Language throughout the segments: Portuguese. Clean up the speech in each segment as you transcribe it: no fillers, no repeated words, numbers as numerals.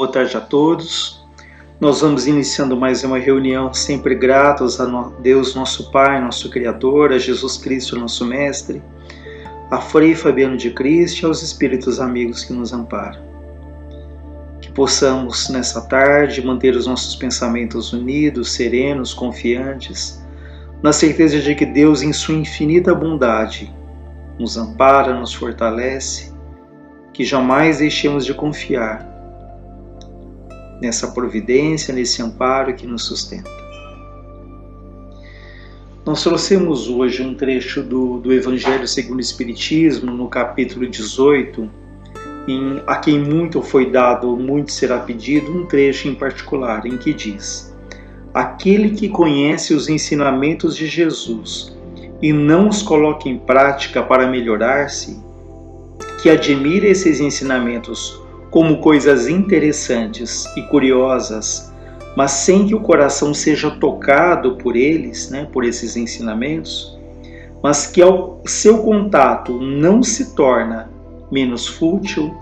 Boa tarde a todos. Nós vamos iniciando mais uma reunião, sempre gratos a Deus, nosso Pai, nosso Criador, a Jesus Cristo, nosso Mestre, a Frei Fabiano de Cristo e aos Espíritos amigos que nos amparam. Que possamos, nessa tarde, manter os nossos pensamentos unidos, serenos, confiantes, na certeza de que Deus, em sua infinita bondade, nos ampara, nos fortalece, que jamais deixemos de confiar nessa providência, nesse amparo que nos sustenta. Nós trouxemos hoje um trecho do Evangelho segundo o Espiritismo, no capítulo 18, a quem muito foi dado, muito será pedido, um trecho em particular, em que diz: aquele que conhece os ensinamentos de Jesus e não os coloca em prática para melhorar-se, que admira esses ensinamentos como coisas interessantes e curiosas, mas sem que o coração seja tocado por eles, por esses ensinamentos, mas que ao seu contato não se torna menos fútil,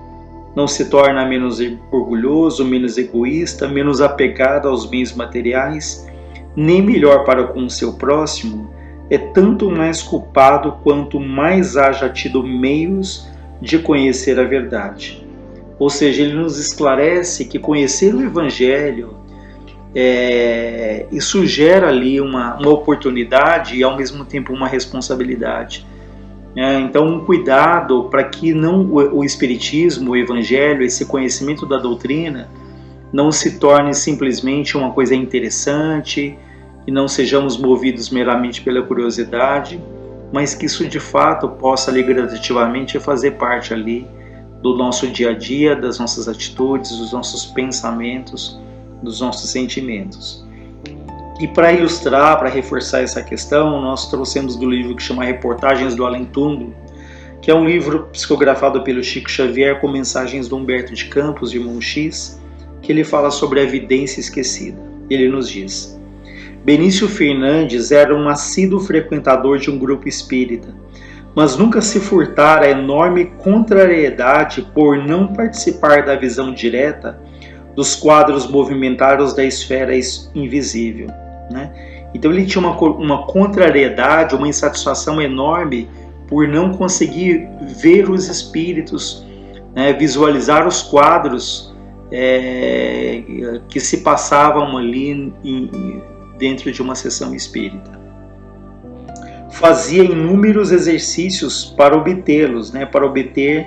não se torna menos orgulhoso, menos egoísta, menos apegado aos bens materiais, nem melhor para com o seu próximo, é tanto mais culpado quanto mais haja tido meios de conhecer a verdade. Ou seja, ele nos esclarece que conhecer o Evangelho isso gera ali uma oportunidade e ao mesmo tempo uma responsabilidade. Então, um cuidado para que o Espiritismo, o Evangelho, esse conhecimento da doutrina, não se torne simplesmente uma coisa interessante e não sejamos movidos meramente pela curiosidade, mas que isso de fato possa ali gradativamente fazer parte ali do nosso dia a dia, das nossas atitudes, dos nossos pensamentos, dos nossos sentimentos. E para ilustrar, para reforçar essa questão, nós trouxemos do livro que chama Reportagens do Além-Túmulo, que é um livro psicografado pelo Chico Xavier com mensagens do Humberto de Campos, irmão X, que ele fala sobre a evidência esquecida. Ele nos diz: Benício Fernandes era um assíduo frequentador de um grupo espírita, mas nunca se furtara a enorme contrariedade por não participar da visão direta dos quadros movimentados da esfera invisível. Então ele tinha uma contrariedade, uma insatisfação enorme por não conseguir ver os espíritos, visualizar os quadros que se passavam ali dentro de uma sessão espírita. Fazia inúmeros exercícios para obtê-los, para obter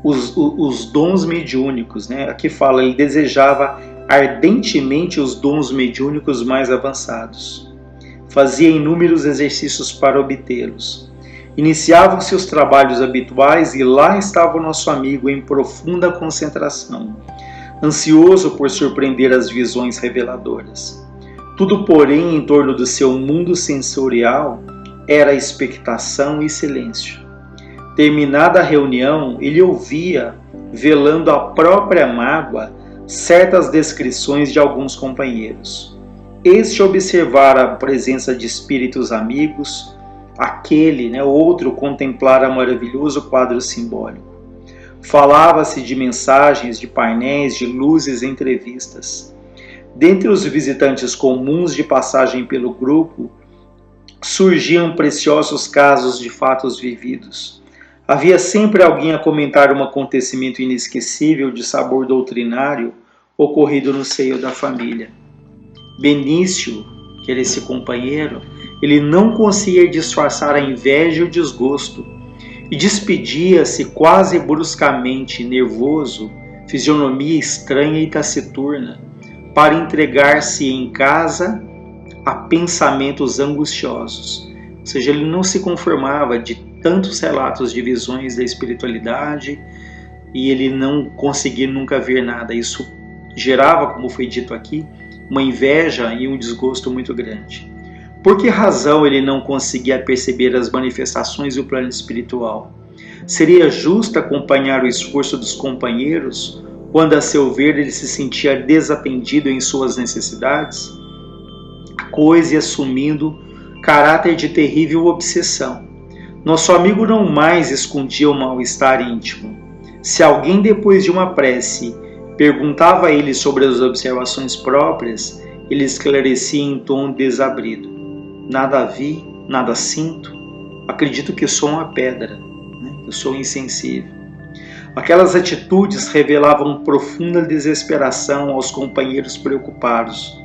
os dons mediúnicos. Aqui fala, ele desejava ardentemente os dons mediúnicos mais avançados. Fazia inúmeros exercícios para obtê-los. Iniciavam-se os trabalhos habituais e lá estava o nosso amigo em profunda concentração, ansioso por surpreender as visões reveladoras. Tudo, porém, em torno do seu mundo sensorial era expectação e silêncio. Terminada a reunião, ele ouvia, velando a própria mágoa, certas descrições de alguns companheiros. Este observara a presença de espíritos amigos, aquele, outro contemplara maravilhoso quadro simbólico. Falava-se de mensagens, de painéis, de luzes e entrevistas. Dentre os visitantes comuns de passagem pelo grupo, surgiam preciosos casos de fatos vividos. Havia sempre alguém a comentar um acontecimento inesquecível de sabor doutrinário ocorrido no seio da família. Benício, que era esse companheiro, ele não conseguia disfarçar a inveja e o desgosto e despedia-se quase bruscamente, nervoso, fisionomia estranha e taciturna, para entregar-se em casa a pensamentos angustiosos. Ou seja, ele não se conformava de tantos relatos de visões da espiritualidade e ele não conseguia nunca ver nada. Isso gerava, como foi dito aqui, uma inveja e um desgosto muito grande. Por que razão ele não conseguia perceber as manifestações do plano espiritual? Seria justo acompanhar o esforço dos companheiros quando, a seu ver, ele se sentia desatendido em suas necessidades? Coisa e assumindo caráter de terrível obsessão. Nosso amigo não mais escondia o mal-estar íntimo. Se alguém, depois de uma prece, Perguntava a ele sobre as observações próprias, ele esclarecia em tom desabrido. Nada vi, nada sinto, acredito que sou uma pedra, né? Eu sou insensível. Aquelas atitudes revelavam profunda desesperação aos companheiros preocupados.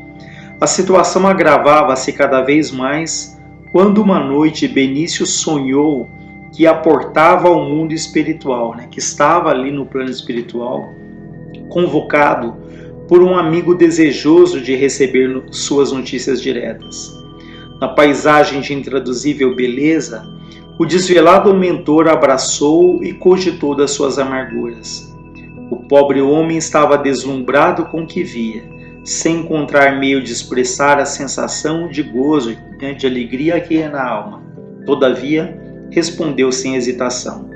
A situação agravava-se cada vez mais quando uma noite Benício sonhou que aportava ao mundo espiritual, né? Que estava ali no plano espiritual, convocado por um amigo desejoso de receber suas notícias diretas. Na paisagem de intraduzível beleza, o desvelado mentor abraçou e cogitou das suas amarguras. O pobre homem estava deslumbrado com o que via, sem encontrar meio de expressar a sensação de gozo, de alegria que ia na alma. Todavia, respondeu sem hesitação.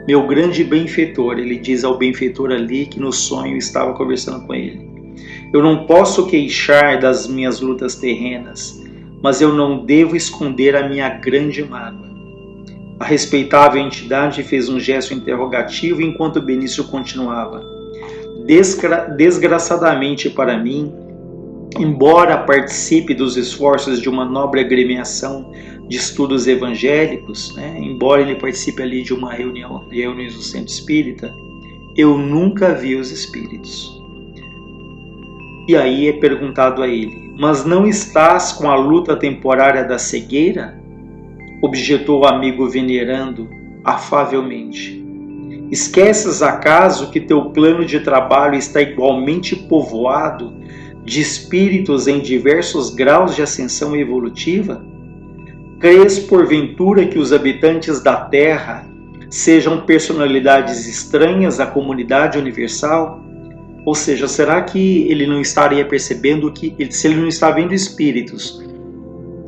Meu grande benfeitor, ele diz ao benfeitor ali que no sonho estava conversando com ele. Eu não posso queixar das minhas lutas terrenas, mas eu não devo esconder a minha grande mágoa. A respeitável entidade fez um gesto interrogativo enquanto Benício continuava. Desgraçadamente para mim, embora participe dos esforços de uma nobre agremiação de estudos evangélicos, né, embora ele participe ali de uma reunião do Centro Espírita, eu nunca vi os espíritos. E aí é perguntado a ele, mas não estás com a luta temporária da cegueira? Objetou o amigo venerando afavelmente. Esqueces acaso que teu plano de trabalho está igualmente povoado de espíritos em diversos graus de ascensão evolutiva? Crês porventura que os habitantes da Terra sejam personalidades estranhas à comunidade universal? Ou seja, será que ele não estaria percebendo que, se ele não está vendo espíritos,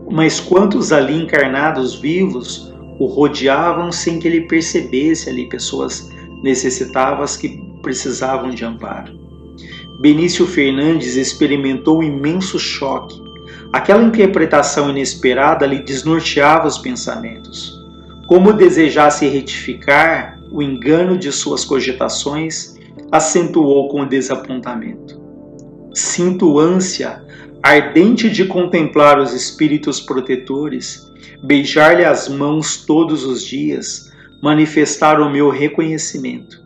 mas quantos ali encarnados vivos o rodeavam sem que ele percebesse ali pessoas necessitadas que precisavam de amparo? Benício Fernandes experimentou um imenso choque. Aquela interpretação inesperada lhe desnorteava os pensamentos. Como desejasse retificar o engano de suas cogitações, acentuou com o desapontamento. Sinto ânsia ardente de contemplar os espíritos protetores, beijar-lhe as mãos todos os dias, manifestar o meu reconhecimento.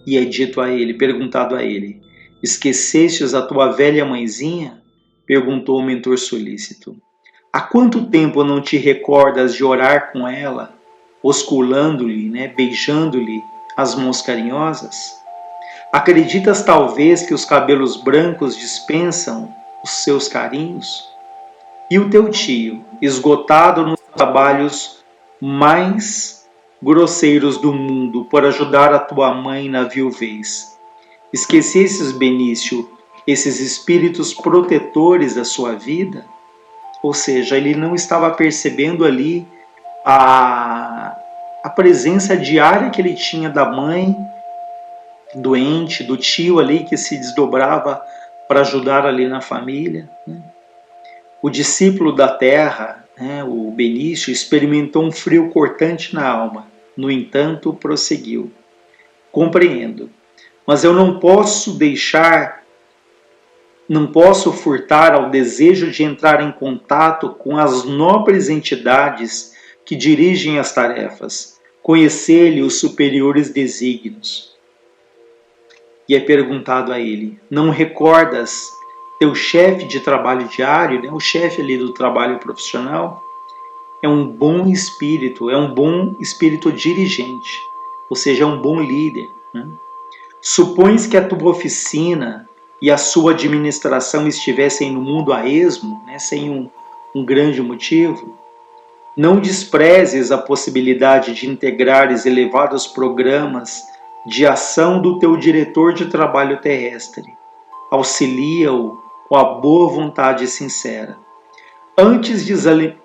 E é dito a ele, perguntado a ele, esquecestes a tua velha mãezinha? Perguntou o mentor solícito. Há quanto tempo não te recordas de orar com ela, osculando-lhe, né, beijando-lhe as mãos carinhosas? Acreditas talvez que os cabelos brancos dispensam os seus carinhos? E o teu tio, esgotado nos trabalhos mais grosseiros do mundo por ajudar a tua mãe na viuvez? Esquecesses, Benício, esses espíritos protetores da sua vida? Ou seja, ele não estava percebendo ali a presença diária que ele tinha da mãe doente, do tio ali que se desdobrava para ajudar ali na família, né? O discípulo da terra, né, o Benício, experimentou um frio cortante na alma. No entanto, prosseguiu. Compreendo, mas eu não posso furtar ao desejo de entrar em contato com as nobres entidades que dirigem as tarefas, conhecer-lhe os superiores desígnios. E é perguntado a ele, não recordas teu chefe de trabalho diário, né, o chefe ali do trabalho profissional? É um bom espírito dirigente, ou seja, é um bom líder, né? Supões que a tua oficina e a sua administração estivessem no mundo a esmo, né, sem um grande motivo? Não desprezes a possibilidade de integrares elevados programas de ação do teu diretor de trabalho terrestre. Auxilia-o com a boa vontade sincera. Antes de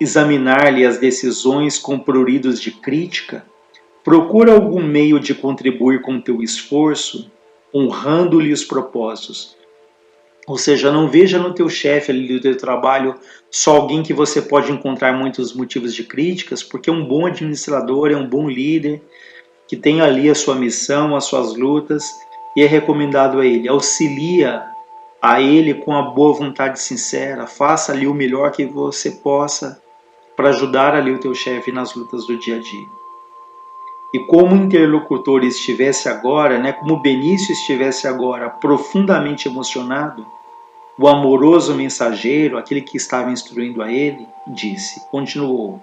examinar-lhe as decisões com pruridos de crítica, procura algum meio de contribuir com teu esforço, honrando-lhe os propósitos. Ou seja, não veja no teu chefe ali do teu trabalho só alguém que você pode encontrar muitos motivos de críticas, porque é um bom administrador, é um bom líder, que tem ali a sua missão, as suas lutas, e é recomendado a ele: auxilia a ele com a boa vontade sincera, faça ali o melhor que você possa para ajudar ali o teu chefe nas lutas do dia a dia. E como o interlocutor estivesse agora, né, como Benício estivesse agora profundamente emocionado, o amoroso mensageiro, aquele que estava instruindo a ele, continuou: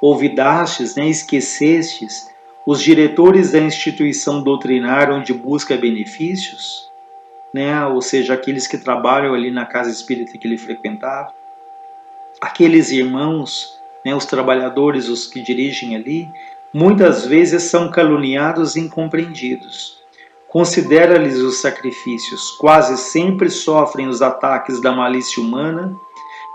olvidastes, né, esquecestes os diretores da instituição doutrinária onde busca benefícios, né, ou seja, aqueles que trabalham ali na casa espírita que ele frequentava, aqueles irmãos, né, os trabalhadores, os que dirigem ali, muitas vezes são caluniados e incompreendidos. Considera-lhes os sacrifícios, quase sempre sofrem os ataques da malícia humana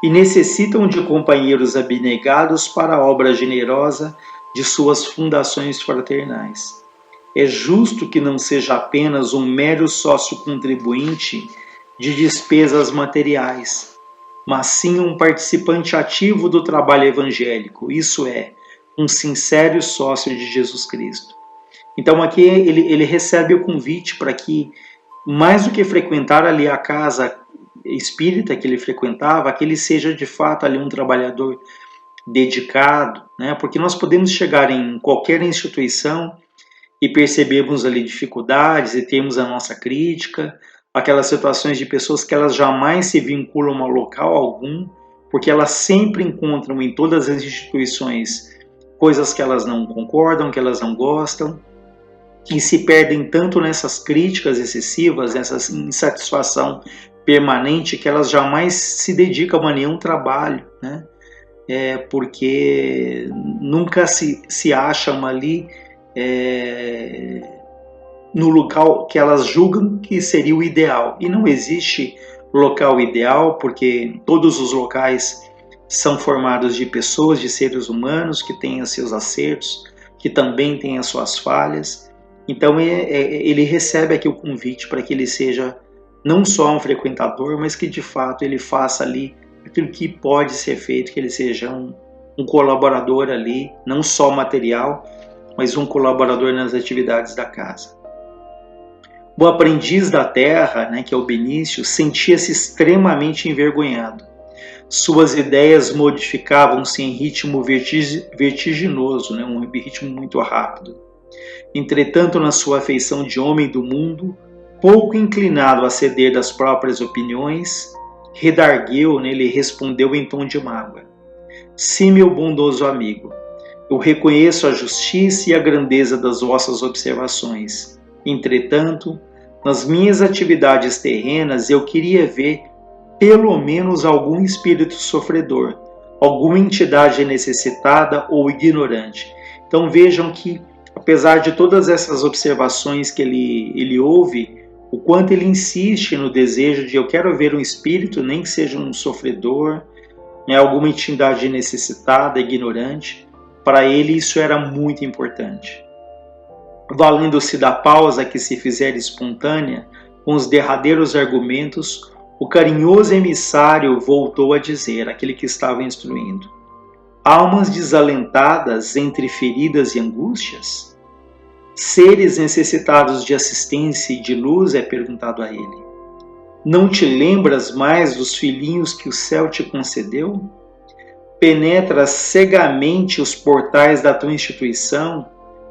e necessitam de companheiros abnegados para a obra generosa de suas fundações fraternais. É justo que não seja apenas um mero sócio-contribuinte de despesas materiais, mas sim um participante ativo do trabalho evangélico, isso é, um sincero sócio de Jesus Cristo. Então aqui ele recebe o convite para que, mais do que frequentar ali a casa espírita que ele frequentava, que ele seja de fato ali um trabalhador dedicado, né? Porque nós podemos chegar em qualquer instituição e percebemos ali dificuldades e temos a nossa crítica, aquelas situações de pessoas que elas jamais se vinculam a local algum, porque elas sempre encontram em todas as instituições coisas que elas não concordam, que elas não gostam, e se perdem tanto nessas críticas excessivas, nessa insatisfação permanente, que elas jamais se dedicam a nenhum trabalho, né? Porque nunca se acham ali no local que elas julgam que seria o ideal. E não existe local ideal, porque todos os locais são formados de pessoas, de seres humanos que têm os seus acertos, que também têm as suas falhas. Então ele recebe aqui o convite para que ele seja não só um frequentador, mas que de fato ele faça ali aquilo que pode ser feito, que ele seja um colaborador ali, não só material, mas um colaborador nas atividades da casa. O aprendiz da terra, né, que é o Benício, sentia-se extremamente envergonhado. Suas ideias modificavam-se em ritmo vertiginoso, né, um ritmo muito rápido. Entretanto, na sua afeição de homem do mundo, pouco inclinado a ceder das próprias opiniões, redargueu, né, ele respondeu em tom de mágoa: sim, meu bondoso amigo, eu reconheço a justiça e a grandeza das vossas observações. Entretanto, nas minhas atividades terrenas, eu queria ver pelo menos algum espírito sofredor, alguma entidade necessitada ou ignorante. Então vejam que, apesar de todas essas observações que ele ouve, o quanto ele insiste no desejo de: eu quero ver um espírito, nem que seja um sofredor, alguma entidade necessitada, ignorante. Para ele isso era muito importante. Valendo-se da pausa que se fizera espontânea, com os derradeiros argumentos, o carinhoso emissário voltou a dizer, aquele que estava instruindo: almas desalentadas entre feridas e angústias? Seres necessitados de assistência e de luz? É perguntado a ele. Não te lembras mais dos filhinhos que o céu te concedeu? Penetras cegamente os portais da tua instituição,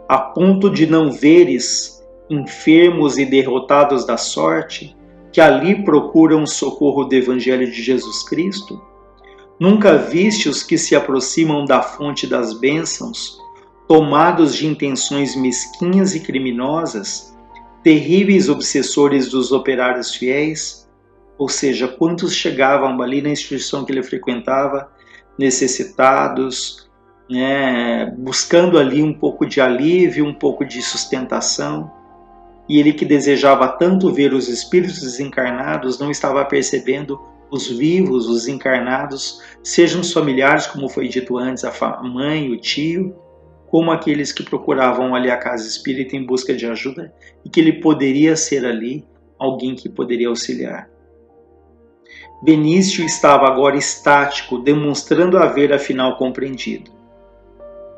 a ponto de não veres enfermos e derrotados da sorte, que ali procuram o socorro do Evangelho de Jesus Cristo? Nunca viste os que se aproximam da fonte das bênçãos, tomados de intenções mesquinhas e criminosas, terríveis obsessores dos operários fiéis? Ou seja, quantos chegavam ali na instituição que ele frequentava, necessitados, buscando ali um pouco de alívio, um pouco de sustentação, e ele que desejava tanto ver os espíritos desencarnados não estava percebendo os vivos, os encarnados, sejam os familiares, como foi dito antes, a mãe, o tio, como aqueles que procuravam ali a casa espírita em busca de ajuda, e que ele poderia ser ali alguém que poderia auxiliar. Benício estava agora estático, demonstrando haver afinal compreendido.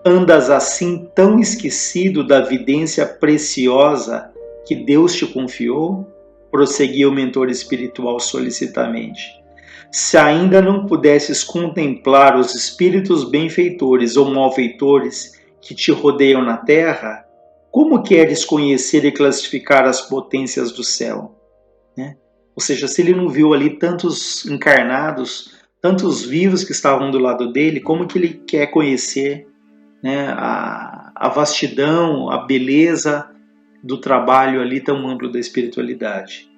Andas assim tão esquecido da vidência preciosa que Deus te confiou? Prosseguiu o mentor espiritual solicitamente. Se ainda não pudesses contemplar os espíritos benfeitores ou malfeitores que te rodeiam na terra, como queres conhecer e classificar as potências do céu? Né? Ou seja, se ele não viu ali tantos encarnados, tantos vivos que estavam do lado dele, como que ele quer conhecer, né, a vastidão, a beleza do trabalho ali tão amplo da espiritualidade?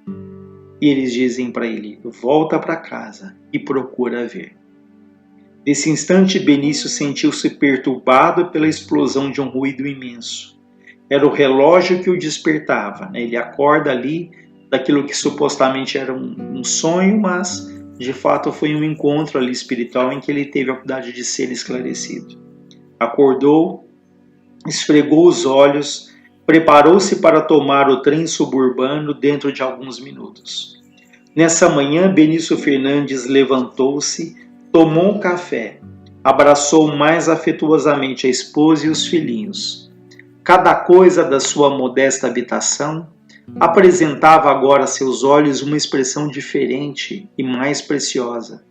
E eles dizem para ele: volta para casa e procura ver. Nesse instante, Benício sentiu-se perturbado pela explosão de um ruído imenso. Era o relógio que o despertava, né? Ele acorda ali daquilo que supostamente era um sonho, mas de fato foi um encontro ali espiritual em que ele teve a oportunidade de ser esclarecido. Acordou, esfregou os olhos, preparou-se para tomar o trem suburbano dentro de alguns minutos. Nessa manhã, Benício Fernandes levantou-se, tomou um café, abraçou mais afetuosamente a esposa e os filhinhos. Cada coisa da sua modesta habitação apresentava agora a seus olhos uma expressão diferente e mais preciosa.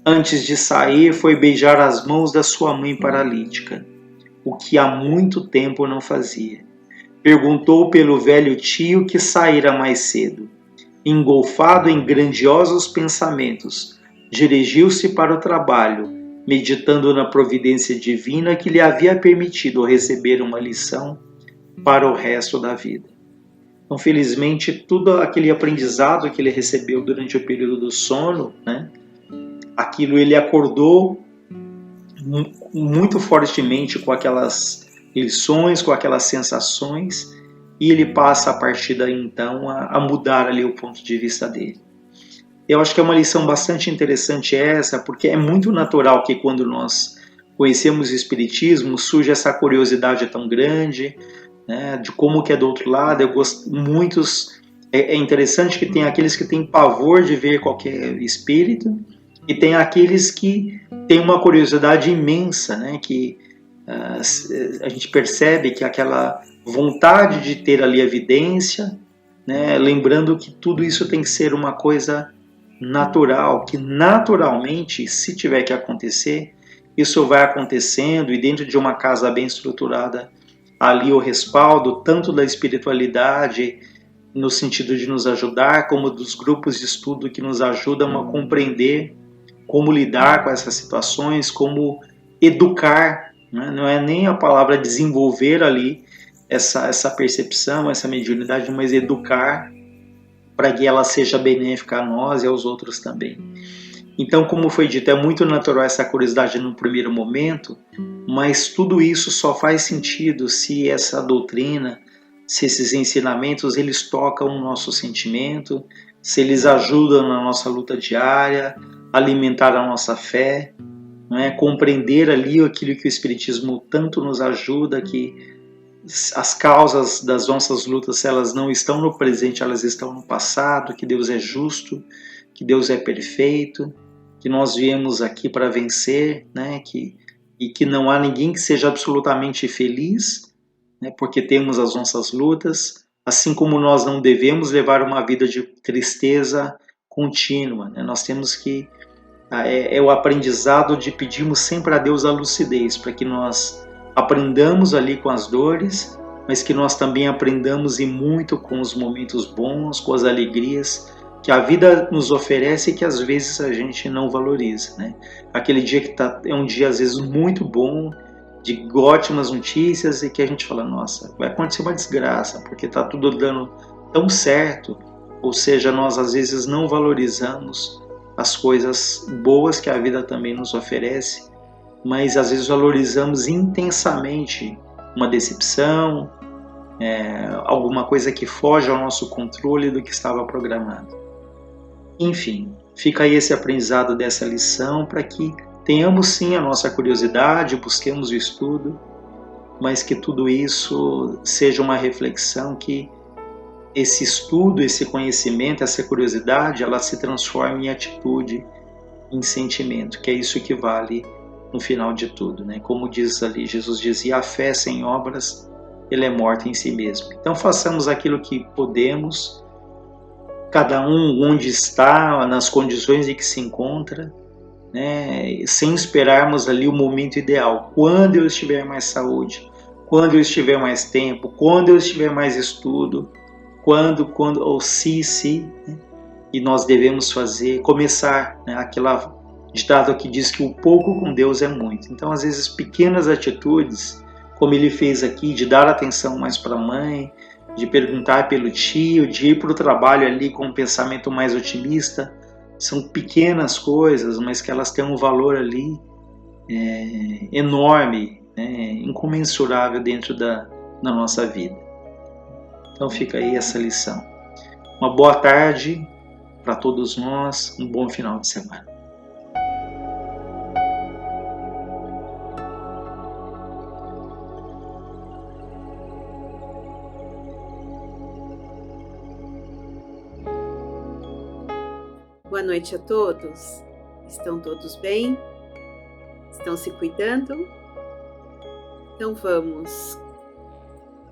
Antes de sair, foi beijar as mãos da sua mãe paralítica, o que há muito tempo não fazia. Perguntou pelo velho tio que saíra mais cedo. Engolfado em grandiosos pensamentos, dirigiu-se para o trabalho, meditando na providência divina que lhe havia permitido receber uma lição para o resto da vida. Então, felizmente, todo aquele aprendizado que ele recebeu durante o período do sono, né, aquilo ele acordou muito fortemente com aquelas lições, com aquelas sensações, e ele passa a partir daí então a mudar ali o ponto de vista dele. Eu acho que é uma lição bastante interessante essa, porque é muito natural que quando nós conhecemos o Espiritismo surge essa curiosidade tão grande, né, de como que é do outro lado. Eu gosto, é interessante que tem aqueles que têm pavor de ver qualquer espírito, e tem aqueles que têm uma curiosidade imensa, né, que a gente percebe que aquela vontade de ter ali evidência, né, lembrando que tudo isso tem que ser uma coisa natural, que naturalmente, se tiver que acontecer, isso vai acontecendo, e dentro de uma casa bem estruturada, ali o respaldo tanto da espiritualidade, no sentido de nos ajudar, como dos grupos de estudo que nos ajudam a compreender como lidar com essas situações, como educar, né? Não é nem a palavra desenvolver ali essa percepção, essa mediunidade, mas educar para que ela seja benéfica a nós e aos outros também. Então, como foi dito, é muito natural essa curiosidade no primeiro momento, mas tudo isso só faz sentido se essa doutrina, se esses ensinamentos, eles tocam o nosso sentimento, se eles ajudam na nossa luta diária, alimentar a nossa fé, não é? Compreender ali aquilo que o Espiritismo tanto nos ajuda, que as causas das nossas lutas, elas não estão no presente, elas estão no passado, que Deus é justo, que Deus é perfeito, que nós viemos aqui para vencer, né? E que não há ninguém que seja absolutamente feliz, né? Porque temos as nossas lutas, assim como nós não devemos levar uma vida de tristeza contínua, né? Nós temos que é o aprendizado de pedirmos sempre a Deus a lucidez, para que nós aprendamos ali com as dores, mas que nós também aprendamos e muito com os momentos bons, com as alegrias que a vida nos oferece e que às vezes a gente não valoriza, né? Aquele dia que é um dia às vezes muito bom, de ótimas notícias, e que a gente fala, nossa, vai acontecer uma desgraça, porque está tudo dando tão certo, ou seja, nós às vezes não valorizamos as coisas boas que a vida também nos oferece, mas às vezes valorizamos intensamente uma decepção, alguma coisa que foge ao nosso controle do que estava programado. Enfim, fica aí esse aprendizado dessa lição para que tenhamos sim a nossa curiosidade, busquemos o estudo, mas que tudo isso seja uma reflexão, que esse estudo, esse conhecimento, essa curiosidade, ela se transforme em atitude, em sentimento, que é isso que vale no final de tudo, né? Como diz ali, Jesus dizia, a fé sem obras ele é morto em si mesmo. Então façamos aquilo que podemos, cada um onde está, nas condições em que se encontra, né, sem esperarmos ali o momento ideal. Quando eu estiver mais saúde, quando eu estiver mais tempo, quando eu estiver mais estudo, quando, ou se, né, e nós devemos começar, né, aquela ditado que diz que o pouco com Deus é muito. Então, às vezes, pequenas atitudes, como ele fez aqui, de dar atenção mais para a mãe, de perguntar pelo tio, de ir para o trabalho ali com um pensamento mais otimista, são pequenas coisas, mas que elas têm um valor ali enorme, né, incomensurável dentro da nossa vida. Então fica aí essa lição. Uma boa tarde para todos nós, um bom final de semana. Boa noite a todos. Estão todos bem? Estão se cuidando? Então vamos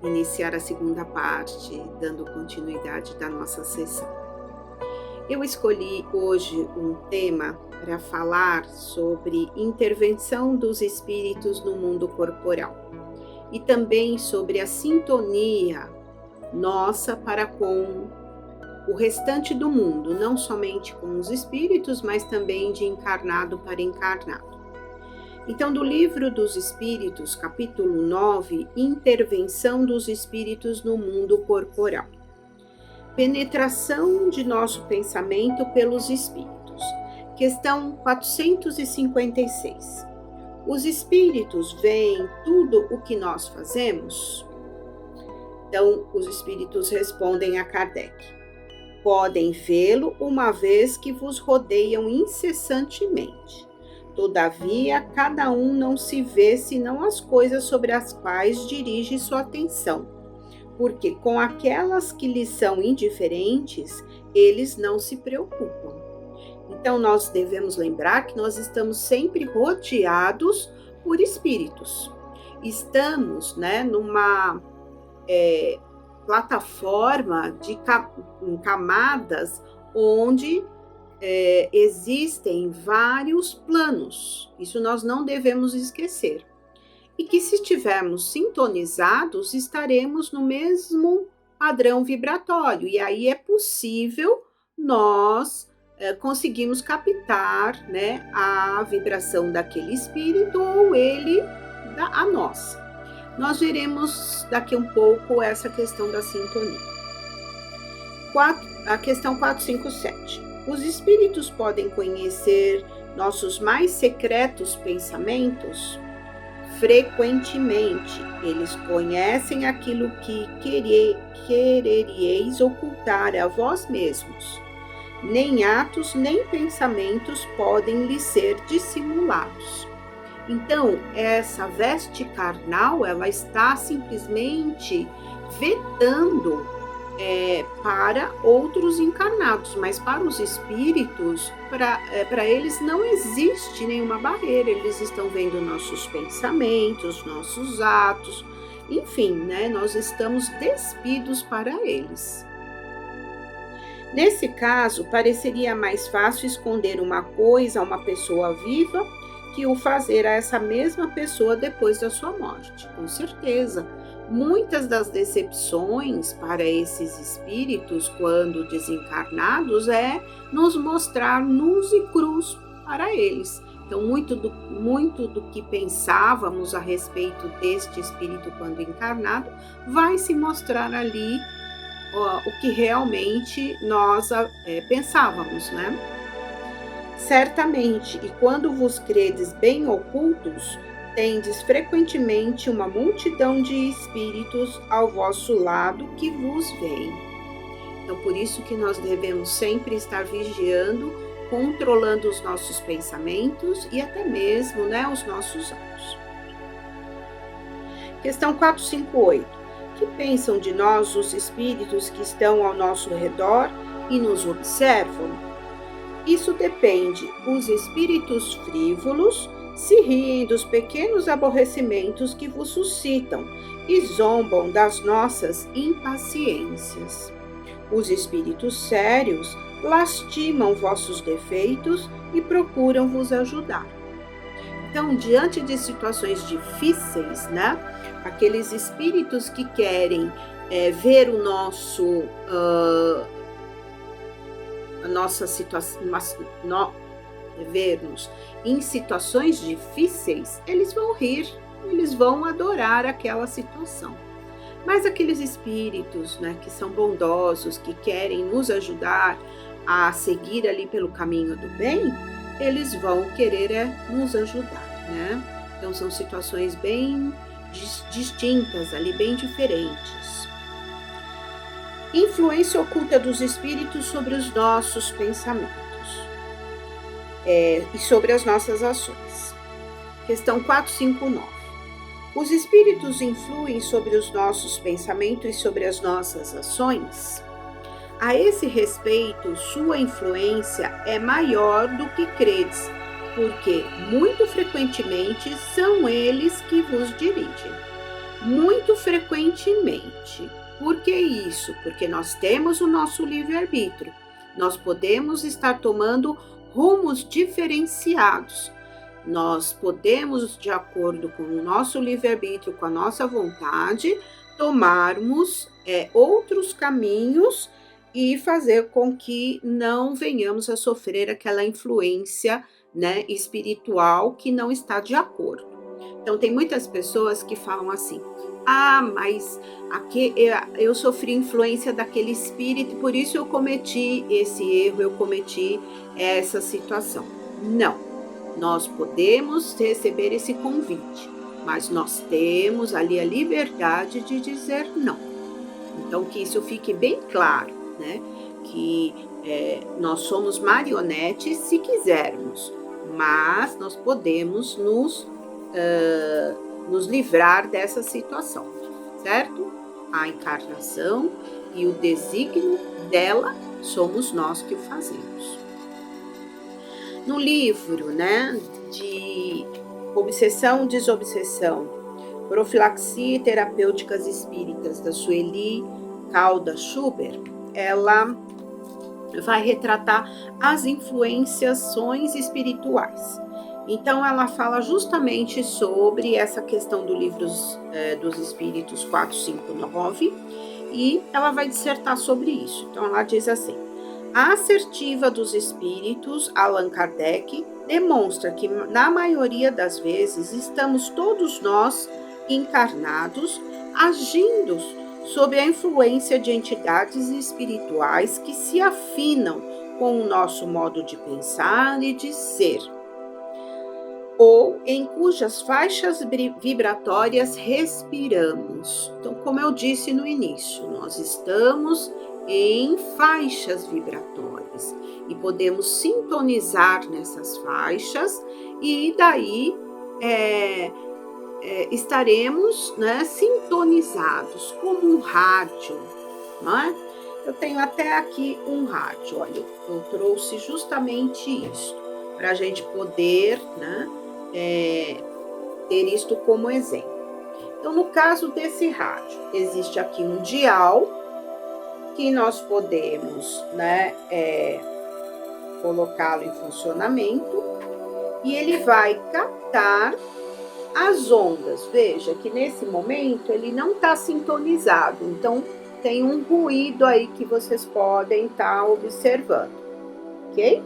iniciar a segunda parte, dando continuidade da nossa sessão. Eu escolhi hoje um tema para falar sobre intervenção dos espíritos no mundo corporal e também sobre a sintonia nossa para com o restante do mundo, não somente com os espíritos, mas também de encarnado para encarnado. Então, do Livro dos Espíritos, capítulo 9, Intervenção dos Espíritos no Mundo Corporal. Penetração de nosso pensamento pelos espíritos. Questão 456. Os espíritos veem tudo o que nós fazemos? Então, os espíritos respondem a Kardec. Podem vê-lo uma vez que vos rodeiam incessantemente. Todavia, cada um não se vê senão as coisas sobre as quais dirige sua atenção, porque com aquelas que lhes são indiferentes, eles não se preocupam. Então, nós devemos lembrar que nós estamos sempre rodeados por espíritos. Estamos, numa plataforma em camadas onde existem vários planos. Isso nós não devemos esquecer. E que se estivermos sintonizados, estaremos no mesmo padrão vibratório. E aí é possível nós conseguirmos captar, a vibração daquele espírito ou ele a nossa. Nós veremos daqui um pouco essa questão da sintonia. A questão 457. Os espíritos podem conhecer nossos mais secretos pensamentos? Frequentemente, eles conhecem aquilo que quereríeis ocultar a vós mesmos. Nem atos, nem pensamentos podem lhes ser dissimulados. Então, essa veste carnal, ela está simplesmente vetando para outros encarnados, mas para os espíritos, para eles não existe nenhuma barreira, eles estão vendo nossos pensamentos, nossos atos, enfim, nós estamos despidos para eles. Nesse caso, pareceria mais fácil esconder uma coisa a uma pessoa viva que o fazer a essa mesma pessoa depois da sua morte, com certeza. Muitas das decepções para esses espíritos, quando desencarnados, é nos mostrar nus e crus para eles. Então, muito do que pensávamos a respeito deste espírito quando encarnado, vai se mostrar ali o que realmente nós pensávamos, Certamente, e quando vos credes bem ocultos, tendes frequentemente uma multidão de espíritos ao vosso lado que vos veem. Então, por isso que nós devemos sempre estar vigiando, controlando os nossos pensamentos e até mesmo, os nossos atos. Questão 458. Que pensam de nós os espíritos que estão ao nosso redor e nos observam? Isso depende. Os espíritos frívolos se riem dos pequenos aborrecimentos que vos suscitam e zombam das nossas impaciências. Os espíritos sérios lastimam vossos defeitos e procuram vos ajudar. Então, diante de situações difíceis, né, aqueles espíritos que querem ver o nosso, a nossa situação, ver-nos em situações difíceis, eles vão rir, eles vão adorar aquela situação. Mas aqueles espíritos, né, que são bondosos, que querem nos ajudar a seguir ali pelo caminho do bem, eles vão querer nos ajudar, né? Então são situações bem distintas ali, bem diferentes. Influência oculta dos espíritos sobre os nossos pensamentos e sobre as nossas ações. Questão 459. Os espíritos influem sobre os nossos pensamentos e sobre as nossas ações? A esse respeito, sua influência é maior do que credes, porque muito frequentemente são eles que vos dirigem. Muito frequentemente. Por que isso? Porque nós temos o nosso livre-arbítrio. Nós podemos estar tomando rumos diferenciados. Nós podemos, de acordo com o nosso livre-arbítrio, com a nossa vontade, tomarmos outros caminhos e fazer com que não venhamos a sofrer aquela influência, né, espiritual que não está de acordo. Então, tem muitas pessoas que falam assim: mas aqui eu sofri influência daquele espírito, por isso eu cometi esse erro, eu cometi essa situação. Não, nós podemos receber esse convite, mas nós temos ali a liberdade de dizer não. Então, que isso fique bem claro, né? Que nós somos marionetes se quisermos, mas nós podemos nos livrar dessa situação, certo? A encarnação e o desígnio dela somos nós que o fazemos. No livro, né, de Obsessão e Desobsessão, Profilaxia e Terapêuticas Espíritas, da Sueli Calda Schubert, ela vai retratar as influenciações espirituais. Então, ela fala justamente sobre essa questão do livro dos Espíritos 459 e ela vai dissertar sobre isso. Então, ela diz assim: a assertiva dos espíritos, Allan Kardec, demonstra que, na maioria das vezes, estamos todos nós encarnados, agindo sob a influência de entidades espirituais que se afinam com o nosso modo de pensar e de ser, ou em cujas faixas vibratórias respiramos. Então, como eu disse no início, nós estamos em faixas vibratórias e podemos sintonizar nessas faixas e daí estaremos, né, sintonizados como um rádio, não é? Eu tenho até aqui um rádio, olha, eu trouxe justamente isso para a gente poder, né, ter isto como exemplo. Então, no caso desse rádio, existe aqui um dial que nós podemos, né, colocá-lo em funcionamento e ele vai captar as ondas. Veja que nesse momento ele não está sintonizado, então tem um ruído aí que vocês podem estar observando, ok?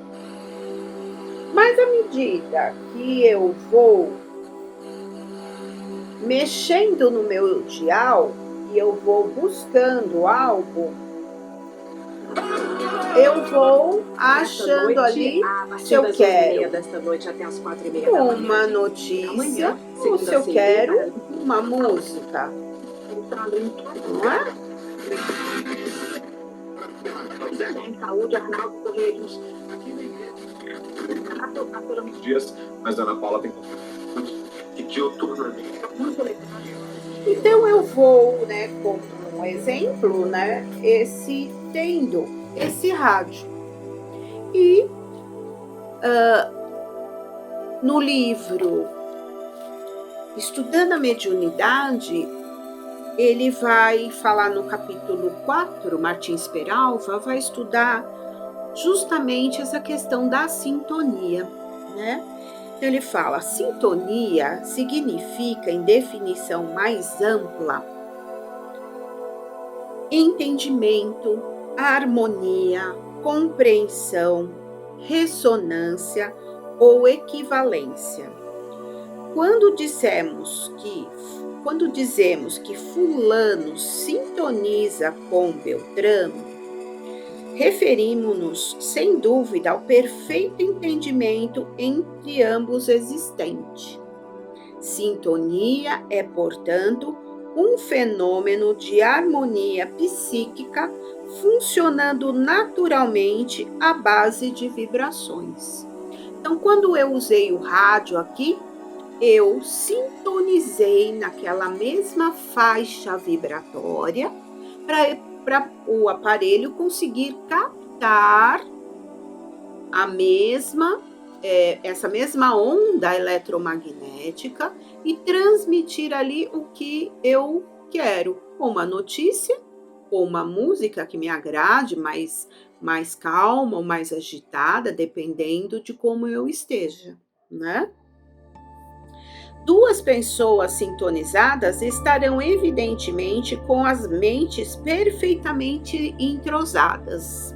Mas à medida que eu vou mexendo no meu dial e eu vou buscando algo, eu vou achando ali se eu quero desta noite até as 4h30 uma notícia ou se eu quero uma música, não é? Saúde, Arnaldo Correia dias, mas a Ana Paula tem que diuturno. Então eu vou, né, como um exemplo, né, tendo esse rádio e No livro Estudando a Mediunidade, ele vai falar no capítulo 4, Martins Peralva vai estudar justamente essa questão da sintonia, né? Então ele fala, sintonia significa, em definição mais ampla, entendimento, harmonia, compreensão, ressonância ou equivalência. Quando dizemos que fulano sintoniza com Beltrano, referimos-nos, sem dúvida, ao perfeito entendimento entre ambos existente. Sintonia é, portanto, um fenômeno de harmonia psíquica funcionando naturalmente à base de vibrações. Então, quando eu usei o rádio aqui, eu sintonizei naquela mesma faixa vibratória para o aparelho conseguir captar essa mesma onda eletromagnética e transmitir ali o que eu quero, uma notícia ou uma música que me agrade, mais calma ou mais agitada, dependendo de como eu esteja, né? Duas pessoas sintonizadas estarão evidentemente com as mentes perfeitamente entrosadas,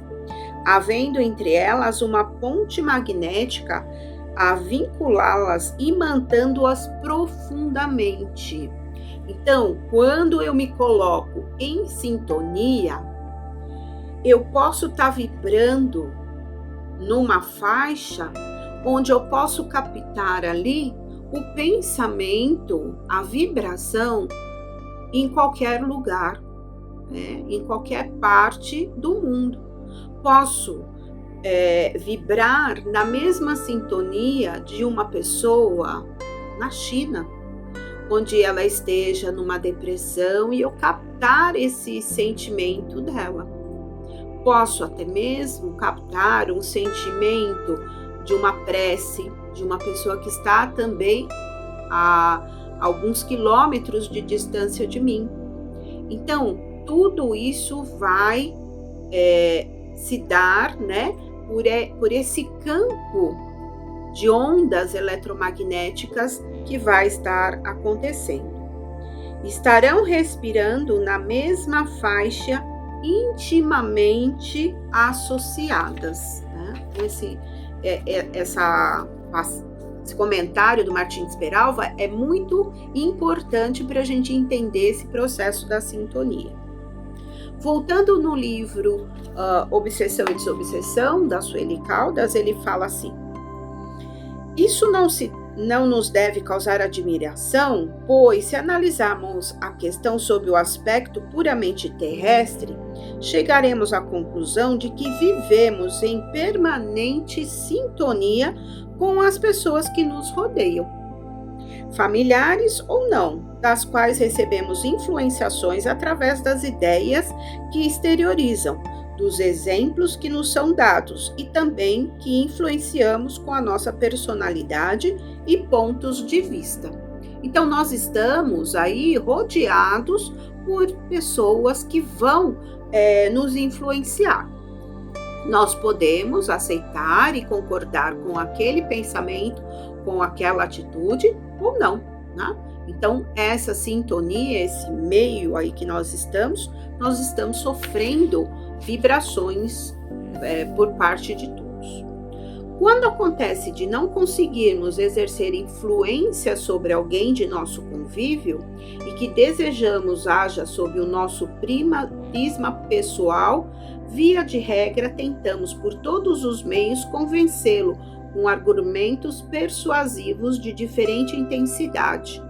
havendo entre elas uma ponte magnética a vinculá-las e mantendo-as profundamente. Então, quando eu me coloco em sintonia, eu posso estar vibrando numa faixa onde eu posso captar ali o pensamento, a vibração em qualquer lugar, né? Em qualquer parte do mundo. Posso vibrar na mesma sintonia de uma pessoa na China, onde ela esteja numa depressão e eu captar esse sentimento dela. Posso até mesmo captar um sentimento de uma prece, de uma pessoa que está também a alguns quilômetros de distância de mim. Então, tudo isso vai se dar, né, por esse campo de ondas eletromagnéticas que vai estar acontecendo. Estarão respirando na mesma faixa intimamente associadas, né? Esse comentário do Martins Peralva é muito importante para a gente entender esse processo da sintonia. Voltando no livro Obsessão e Desobsessão, da Sueli Caldas, ele fala assim: isso não nos deve causar admiração, pois se analisarmos a questão sob o aspecto puramente terrestre, chegaremos à conclusão de que vivemos em permanente sintonia com as pessoas que nos rodeiam, familiares ou não, das quais recebemos influenciações através das ideias que exteriorizam, dos exemplos que nos são dados e também que influenciamos com a nossa personalidade e pontos de vista. Então, nós estamos aí rodeados por pessoas que vão nos influenciar. Nós podemos aceitar e concordar com aquele pensamento, com aquela atitude ou não, né? Então, essa sintonia, esse meio aí que nós estamos sofrendo vibrações por parte de todos. Quando acontece de não conseguirmos exercer influência sobre alguém de nosso convívio e que desejamos haja sob o nosso prisma pessoal, via de regra tentamos por todos os meios convencê-lo com argumentos persuasivos de diferente intensidade,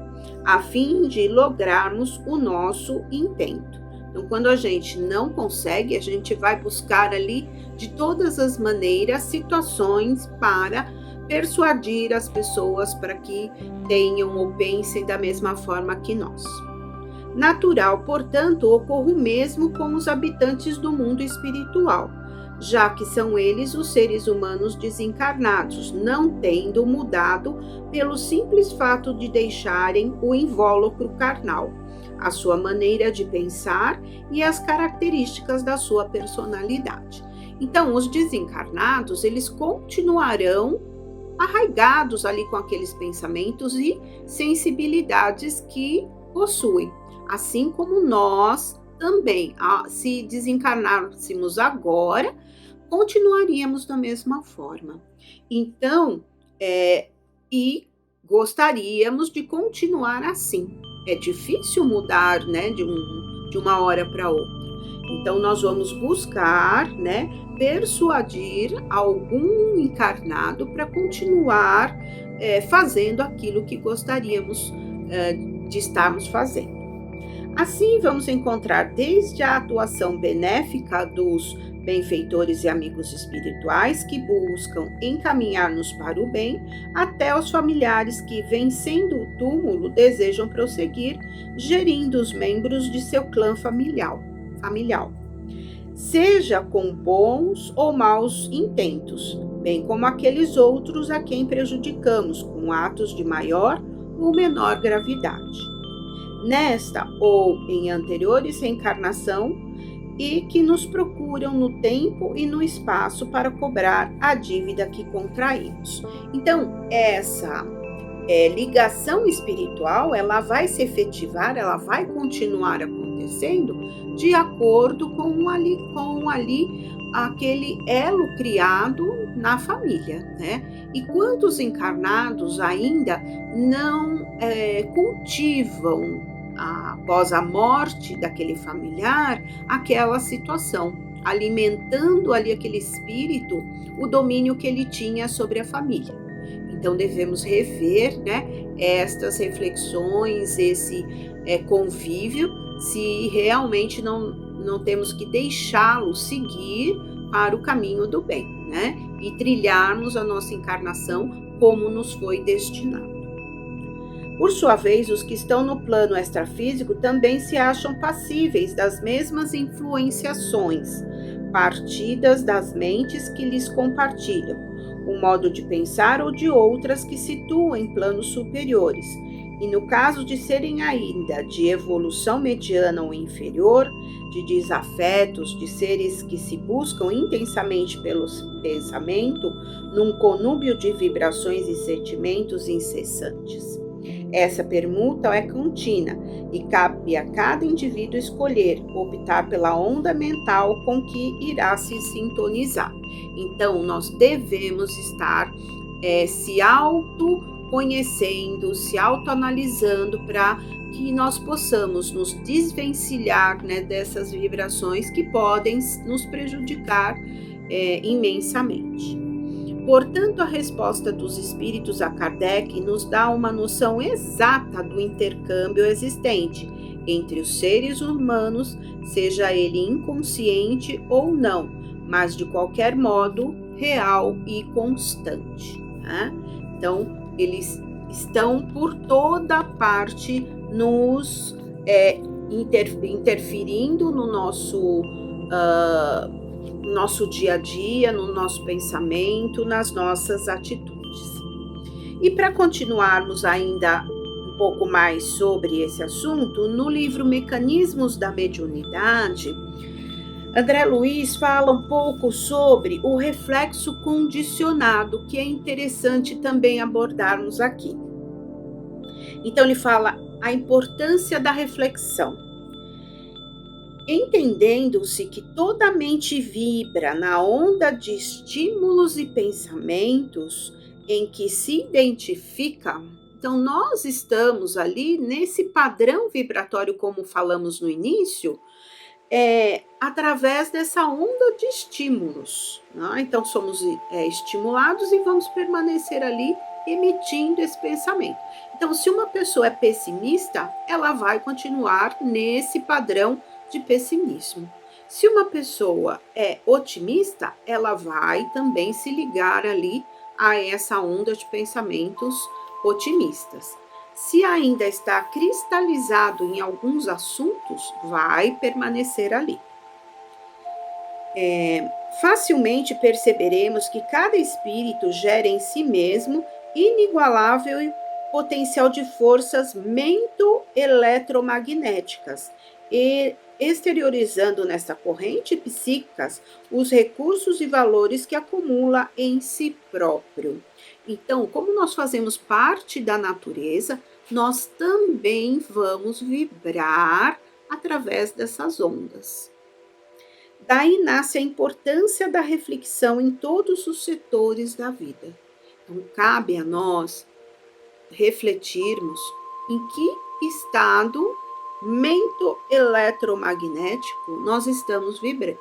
a fim de lograrmos o nosso intento. Então, quando a gente não consegue, a gente vai buscar ali, de todas as maneiras, situações para persuadir as pessoas para que tenham ou pensem da mesma forma que nós. Natural, portanto, ocorre o mesmo com os habitantes do mundo espiritual. já que são eles os seres humanos desencarnados, não tendo mudado pelo simples fato de deixarem o invólucro carnal, a sua maneira de pensar e as características da sua personalidade. Então, os desencarnados, eles continuarão arraigados ali com aqueles pensamentos e sensibilidades que possuem, assim como nós também, se desencarnássemos agora, continuaríamos da mesma forma. Então, e gostaríamos de continuar assim. É difícil mudar, né, de uma hora para outra. Então, nós vamos buscar, né, persuadir algum encarnado para continuar fazendo aquilo que gostaríamos de estarmos fazendo. Assim, vamos encontrar desde a atuação benéfica dos benfeitores e amigos espirituais que buscam encaminhar-nos para o bem, até os familiares que, vencendo o túmulo, desejam prosseguir, gerindo os membros de seu clã familiar, seja com bons ou maus intentos, bem como aqueles outros a quem prejudicamos com atos de maior ou menor gravidade, nesta ou em anteriores reencarnação, e que nos procuram no tempo e no espaço para cobrar a dívida que contraímos. Então, essa ligação espiritual, ela vai se efetivar, ela vai continuar acontecendo de acordo com aquele elo criado na família, né? E quantos encarnados ainda não cultivam, após a morte daquele familiar, aquela situação, alimentando ali aquele espírito, o domínio que ele tinha sobre a família. Então devemos rever, né, estas reflexões, esse convívio, se realmente não temos que deixá-lo seguir para o caminho do bem, né, e trilharmos a nossa encarnação como nos foi destinado. Por sua vez, os que estão no plano extrafísico também se acham passíveis das mesmas influenciações, partidas das mentes que lhes compartilham, um modo de pensar ou de outras que situam em planos superiores, e no caso de serem ainda de evolução mediana ou inferior, de desafetos, de seres que se buscam intensamente pelo pensamento, num conúbio de vibrações e sentimentos incessantes. Essa permuta é contínua e cabe a cada indivíduo escolher, optar pela onda mental com que irá se sintonizar. Então, nós devemos estar se autoconhecendo, se autoanalisando para que nós possamos nos desvencilhar, né, dessas vibrações que podem nos prejudicar imensamente. Portanto, a resposta dos espíritos a Kardec nos dá uma noção exata do intercâmbio existente entre os seres humanos, seja ele inconsciente ou não, mas de qualquer modo real e constante, né? Então, eles estão por toda parte nos interferindo no nosso dia a dia, no nosso pensamento, nas nossas atitudes. E para continuarmos ainda um pouco mais sobre esse assunto, no livro Mecanismos da Mediunidade, André Luiz fala um pouco sobre o reflexo condicionado, que é interessante também abordarmos aqui. Então ele fala a importância da reflexão. Entendendo-se que toda mente vibra na onda de estímulos e pensamentos em que se identifica, então nós estamos ali nesse padrão vibratório, como falamos no início, através dessa onda de estímulos, né? Então somos estimulados e vamos permanecer ali emitindo esse pensamento. Então, se uma pessoa é pessimista, ela vai continuar nesse padrão de pessimismo. Se uma pessoa é otimista, ela vai também se ligar ali a essa onda de pensamentos otimistas. Se ainda está cristalizado em alguns assuntos, vai permanecer ali. facilmente perceberemos que cada espírito gera em si mesmo inigualável potencial de forças mento-eletromagnéticas, e exteriorizando nesta corrente psíquicas os recursos e valores que acumula em si próprio. Então, como nós fazemos parte da natureza, nós também vamos vibrar através dessas ondas. Daí nasce a importância da reflexão em todos os setores da vida. Então, cabe a nós refletirmos em que estado mento-eletromagnético nós estamos vibrando.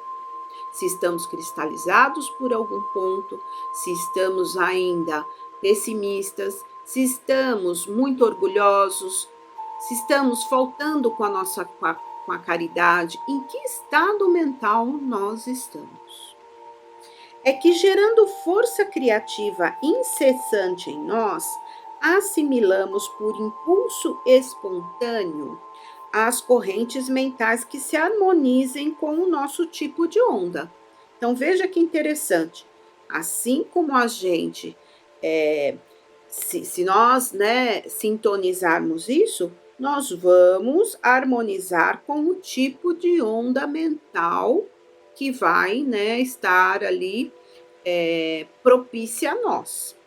Se estamos cristalizados por algum ponto, se estamos ainda pessimistas, se estamos muito orgulhosos, se estamos faltando com a caridade, em que estado mental nós estamos? É que gerando força criativa incessante em nós, assimilamos por impulso espontâneo as correntes mentais que se harmonizem com o nosso tipo de onda. Então veja que interessante, assim como a gente, se nós sintonizarmos isso, nós vamos harmonizar com o tipo de onda mental que vai estar ali propícia a nós.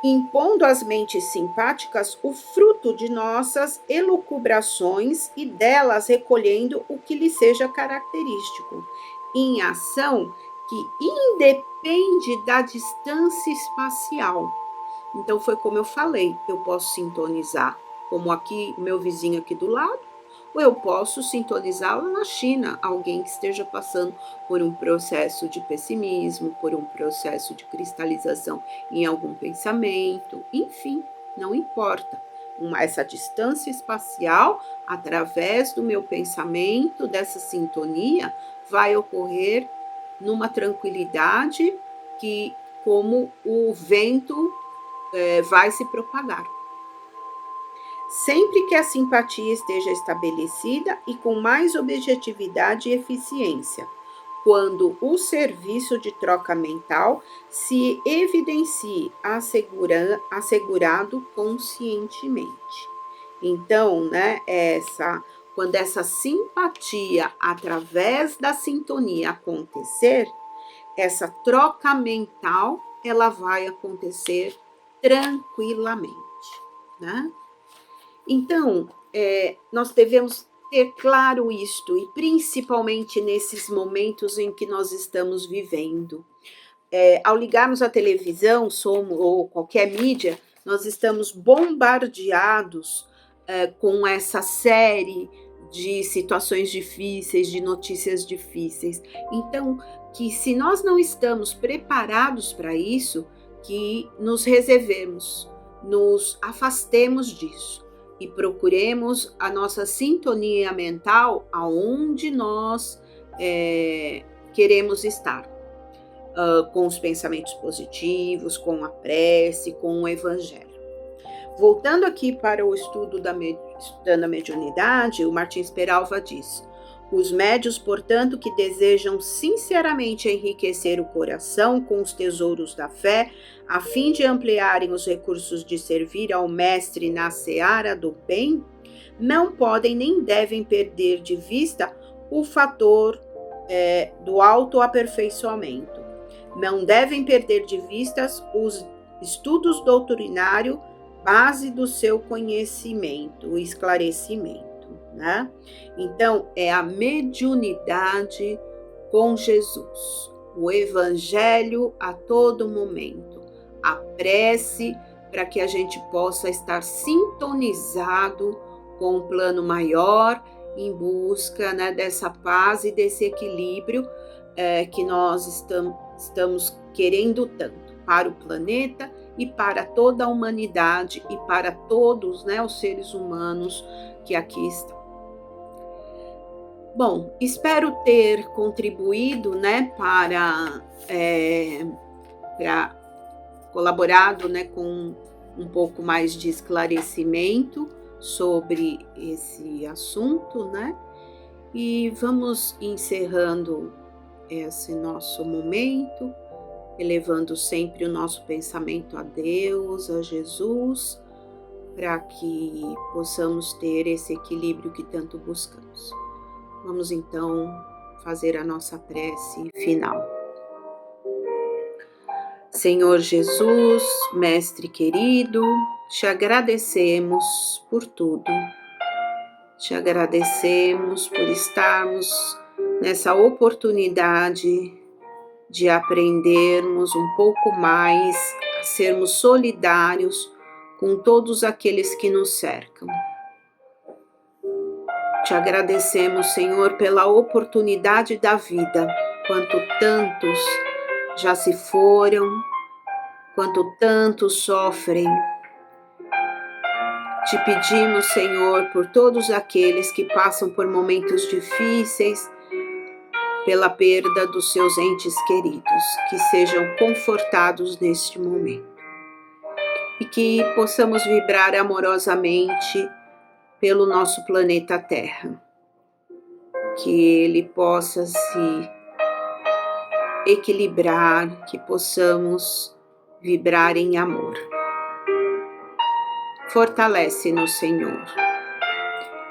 Impondo às mentes simpáticas o fruto de nossas elucubrações e delas recolhendo o que lhe seja característico, em ação que independe da distância espacial. Então foi como eu falei, eu posso sintonizar como aqui, meu vizinho aqui do lado, ou eu posso sintonizar lá na China, alguém que esteja passando por um processo de pessimismo, por um processo de cristalização em algum pensamento, enfim, não importa. Essa distância espacial, através do meu pensamento, dessa sintonia, vai ocorrer numa tranquilidade que, como o vento, vai se propagar. Sempre que a simpatia esteja estabelecida e com mais objetividade e eficiência, quando o serviço de troca mental se evidencie assegurado conscientemente. Então, quando essa simpatia através da sintonia acontecer, essa troca mental, ela vai acontecer tranquilamente, né? Então, nós devemos ter claro isto, e principalmente nesses momentos em que nós estamos vivendo. Ao ligarmos a televisão, ou qualquer mídia, nós estamos bombardeados com essa série de situações difíceis, de notícias difíceis. Então, que se nós não estamos preparados para isso, que nos reservemos, nos afastemos disso e procuremos a nossa sintonia mental aonde nós queremos estar, com os pensamentos positivos, com a prece, com o evangelho. Voltando aqui para o estudo estudando a mediunidade, o Martins Peralva diz: os médios, portanto, que desejam sinceramente enriquecer o coração com os tesouros da fé, a fim de ampliarem os recursos de servir ao Mestre na seara do bem, não podem nem devem perder de vista o fator do autoaperfeiçoamento. Não devem perder de vista os estudos doutrinários, base do seu conhecimento, o esclarecimento, né? Então, é a mediunidade com Jesus, o evangelho a todo momento, a prece para que a gente possa estar sintonizado com um plano maior, em busca dessa paz e desse equilíbrio que nós estamos querendo tanto para o planeta e para toda a humanidade e para todos os seres humanos que aqui estão. Bom, espero ter contribuído para colaborado com um pouco mais de esclarecimento sobre esse assunto, e vamos encerrando esse nosso momento, elevando sempre o nosso pensamento a Deus, a Jesus, para que possamos ter esse equilíbrio que tanto buscamos. Vamos então fazer a nossa prece final. Senhor Jesus, Mestre querido, te agradecemos por tudo. Te agradecemos por estarmos nessa oportunidade de aprendermos um pouco mais a sermos solidários com todos aqueles que nos cercam. Te agradecemos, Senhor, pela oportunidade da vida, quanto tantos já se foram, quanto tantos sofrem. Te pedimos, Senhor, por todos aqueles que passam por momentos difíceis, pela perda dos seus entes queridos, que sejam confortados neste momento e que possamos vibrar amorosamente pelo nosso planeta Terra, que ele possa se equilibrar, que possamos vibrar em amor. Fortalece-nos, Senhor.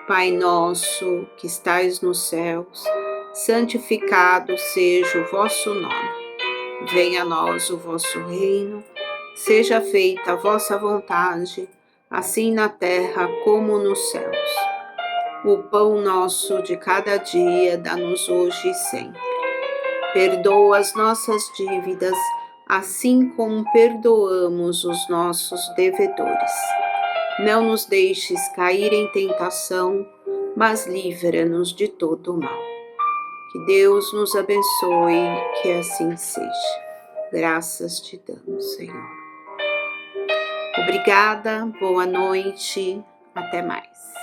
Pai nosso que estais nos céus, santificado seja o vosso nome. Venha a nós o vosso reino, seja feita a vossa vontade, assim na terra como nos céus. O pão nosso de cada dia dá-nos hoje e sempre. Perdoa as nossas dívidas, assim como perdoamos os nossos devedores. Não nos deixes cair em tentação, mas livra-nos de todo o mal. Que Deus nos abençoe, que assim seja. Graças te damos, Senhor. Obrigada, boa noite, até mais.